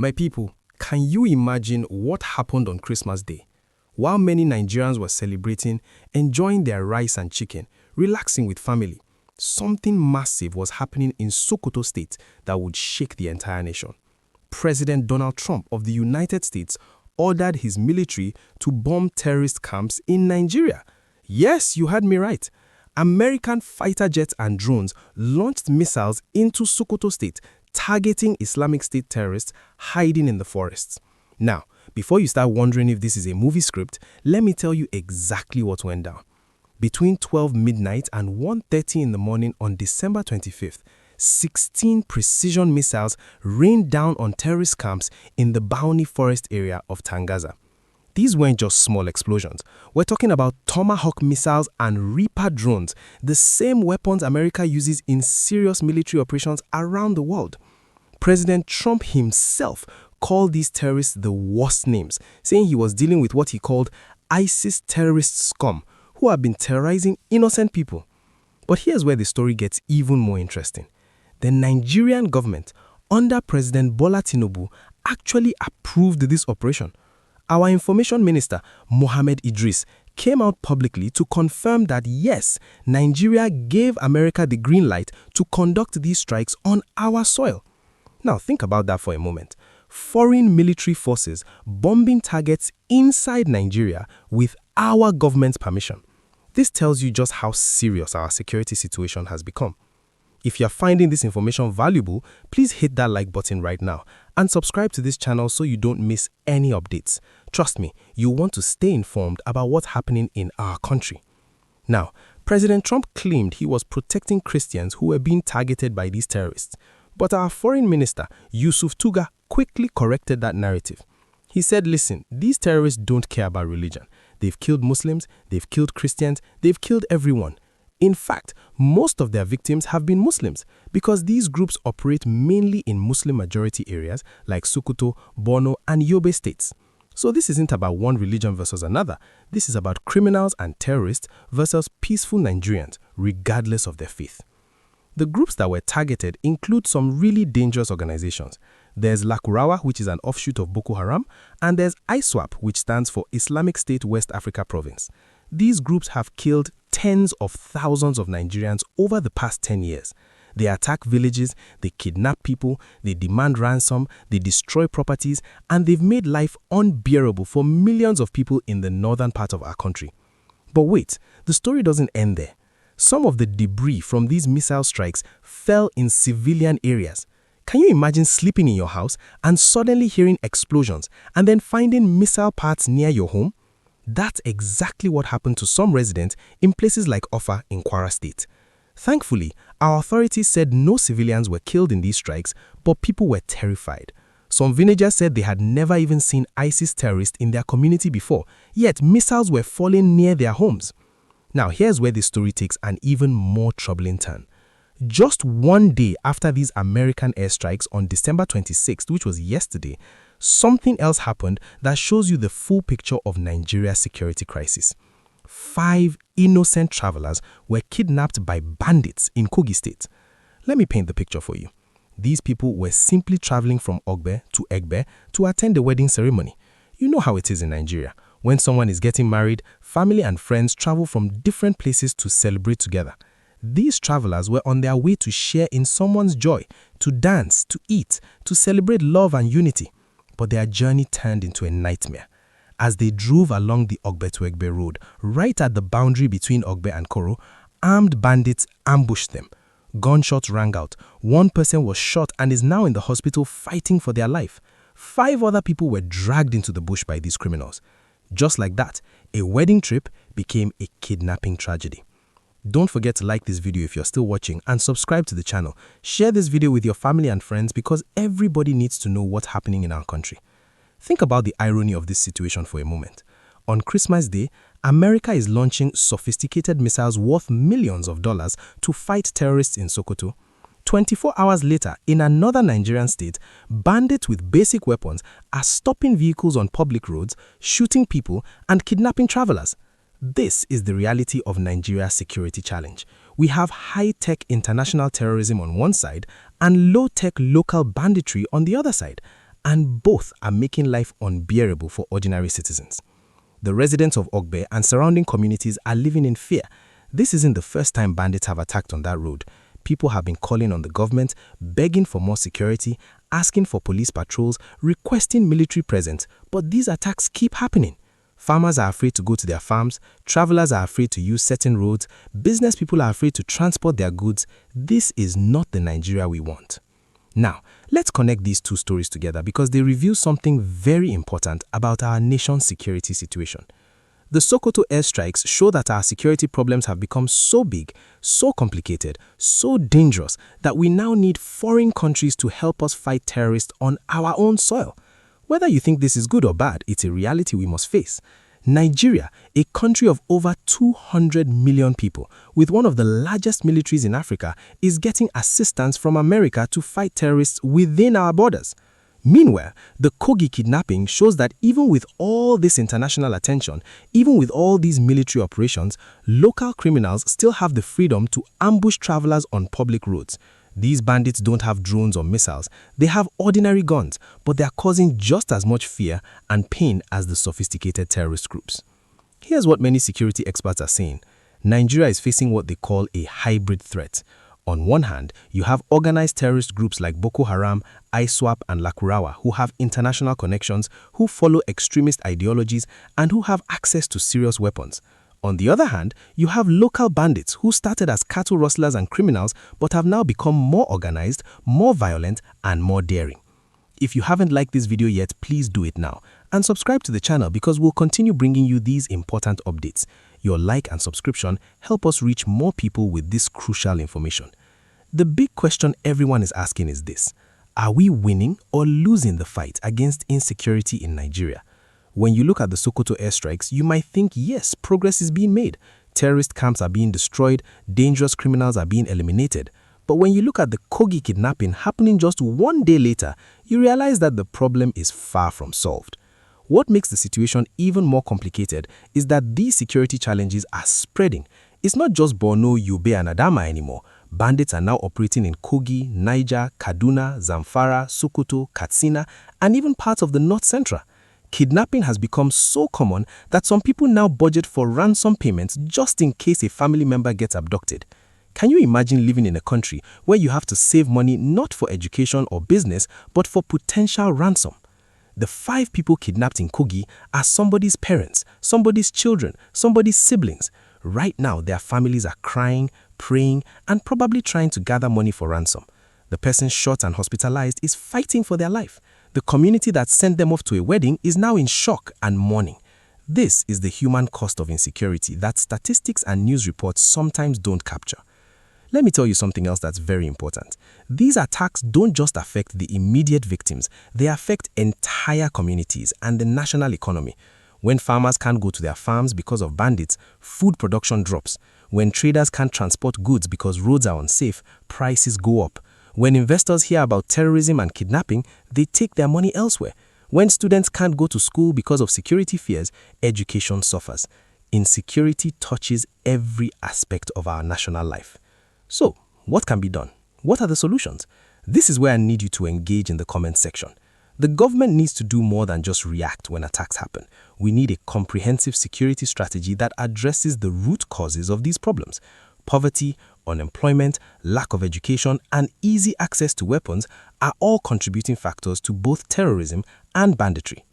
My people, can you imagine what happened on Christmas Day? While many Nigerians were celebrating, enjoying their rice and chicken, relaxing with family, something massive was happening in Sokoto State that would shake the entire nation. President Donald Trump of the United States ordered his military to bomb terrorist camps in Nigeria. Yes, you heard me right. American fighter jets and drones launched missiles into Sokoto State, targeting Islamic State terrorists hiding in the forests. Now, before you start wondering if this is a movie script, let me tell you exactly what went down. Between 12 midnight and 1:30 in the morning on December 25th, 16 precision missiles rained down on terrorist camps in the Bauni forest area of Tangaza. These weren't just small explosions. We're talking about Tomahawk missiles and Reaper drones, the same weapons America uses in serious military operations around the world. President Trump himself called these terrorists the worst names, saying he was dealing with what he called ISIS terrorist scum, who have been terrorizing innocent people. But here's where the story gets even more interesting. The Nigerian government, under President Bola Tinubu, actually approved this operation. Our information minister, Mohammed Idris, came out publicly to confirm that yes, Nigeria gave America the green light to conduct these strikes on our soil. Now think about that for a moment. Foreign military forces bombing targets inside Nigeria with our government's permission. This tells you just how serious our security situation has become. If you're finding this information valuable, please hit that like button right now and subscribe to this channel so you don't miss any updates. Trust me, you want to stay informed about what's happening in our country. Now, President Trump claimed he was protecting Christians who were being targeted by these terrorists. But our foreign minister, Yusuf Tuga, quickly corrected that narrative. He said, listen, these terrorists don't care about religion. They've killed Muslims, they've killed Christians, they've killed everyone. In fact, most of their victims have been Muslims because these groups operate mainly in Muslim-majority areas like Sokoto, Borno, and Ogbe states. So this isn't about one religion versus another. This is about criminals and terrorists versus peaceful Nigerians, regardless of their faith. The groups that were targeted include some really dangerous organizations. There's Lakurawa, which is an offshoot of Boko Haram, and there's ISWAP, which stands for Islamic State West Africa Province. These groups have killed tens of thousands of Nigerians over the past 10 years. They attack villages, they kidnap people, they demand ransom, they destroy properties, and they've made life unbearable for millions of people in the northern part of our country. But wait, the story doesn't end there. Some of the debris from these missile strikes fell in civilian areas. Can you imagine sleeping in your house and suddenly hearing explosions and then finding missile parts near your home? That's exactly what happened to some residents in places like Offa in Kwara State. Thankfully, our authorities said no civilians were killed in these strikes, but people were terrified. Some villagers said they had never even seen ISIS terrorists in their community before, yet missiles were falling near their homes. Now here's where the story takes an even more troubling turn. Just one day after these American airstrikes on December 26th, which was yesterday, something else happened that shows you the full picture of Nigeria's security crisis. 5 innocent travelers were kidnapped by bandits in Kogi State. Let me paint the picture for you. These people were simply traveling from Ogbe Egbe to attend the wedding ceremony. You know how it is in Nigeria. When someone is getting married, family and friends travel from different places to celebrate together. These travelers were on their way to share in someone's joy, to dance, to eat, to celebrate love and unity. But their journey turned into a nightmare. As they drove along the Ogbe Egbe road, right at the boundary between Ogbe and Koro, armed bandits ambushed them. Gunshots rang out. One person was shot and is now in the hospital fighting for their life. 5 other people were dragged into the bush by these criminals. Just like that, a wedding trip became a kidnapping tragedy. Don't forget to like this video if you're still watching and subscribe to the channel. Share this video with your family and friends because everybody needs to know what's happening in our country. Think about the irony of this situation for a moment. On Christmas Day, America is launching sophisticated missiles worth millions of dollars to fight terrorists in Sokoto. 24 hours later, in another Nigerian state, bandits with basic weapons are stopping vehicles on public roads, shooting people, and kidnapping travelers. This is the reality of Nigeria's security challenge. We have high-tech international terrorism on one side and low-tech local banditry on the other side. and both are making life unbearable for ordinary citizens. The residents of Ogbe and surrounding communities are living in fear. This isn't the first time bandits have attacked on that road. People have been calling on the government, begging for more security, asking for police patrols, requesting military presence, but these attacks keep happening. Farmers are afraid to go to their farms, travelers are afraid to use certain roads, business people are afraid to transport their goods. This is not the Nigeria we want. Now, let's connect these two stories together because they reveal something very important about our nation's security situation. The Sokoto airstrikes show that our security problems have become so big, so complicated, so dangerous that we now need foreign countries to help us fight terrorists on our own soil. Whether you think this is good or bad, it's a reality we must face. Nigeria, a country of over 200 million people, with one of the largest militaries in Africa, is getting assistance from America to fight terrorists within our borders. Meanwhile, the Kogi kidnapping shows that even with all this international attention, even with all these military operations, local criminals still have the freedom to ambush travelers on public roads. These bandits don't have drones or missiles. They have ordinary guns, but they are causing just as much fear and pain as the sophisticated terrorist groups. Here's what many security experts are saying. Nigeria is facing what they call a hybrid threat. On one hand, you have organized terrorist groups like Boko Haram, ISWAP, and Lakurawa who have international connections, who follow extremist ideologies, and who have access to serious weapons. On the other hand, you have local bandits who started as cattle rustlers and criminals but have now become more organized, more violent, and more daring. If you haven't liked this video yet, please do it now. And subscribe to the channel because we'll continue bringing you these important updates. Your like and subscription help us reach more people with this crucial information. The big question everyone is asking is this: are we winning or losing the fight against insecurity in Nigeria? When you look at the Sokoto airstrikes, you might think, yes, progress is being made. Terrorist camps are being destroyed, dangerous criminals are being eliminated. But when you look at the Kogi kidnapping happening just one day later, you realize that the problem is far from solved. What makes the situation even more complicated is that these security challenges are spreading. It's not just Borno, Yobe, and Adama anymore. Bandits are now operating in Kogi, Niger, Kaduna, Zamfara, Sokoto, Katsina, and even parts of the North Central. Kidnapping has become so common that some people now budget for ransom payments just in case a family member gets abducted. Can you imagine living in a country where you have to save money not for education or business, but for potential ransom? The 5 people kidnapped in Kogi are somebody's parents, somebody's children, somebody's siblings. Right now, their families are crying, praying, and probably trying to gather money for ransom. The person shot and hospitalized is fighting for their life. The community that sent them off to a wedding is now in shock and mourning. This is the human cost of insecurity that statistics and news reports sometimes don't capture. Let me tell you something else that's very important. These attacks don't just affect the immediate victims, they affect entire communities and the national economy. When farmers can't go to their farms because of bandits, food production drops. When traders can't transport goods because roads are unsafe, prices go up. When investors hear about terrorism and kidnapping, they take their money elsewhere. When students can't go to school because of security fears, education suffers. Insecurity touches every aspect of our national life. So, what can be done? What are the solutions? This is where I need you to engage in the comment section. The government needs to do more than just react when attacks happen. We need a comprehensive security strategy that addresses the root causes of these problems. Poverty, unemployment, lack of education, and easy access to weapons are all contributing factors to both terrorism and banditry.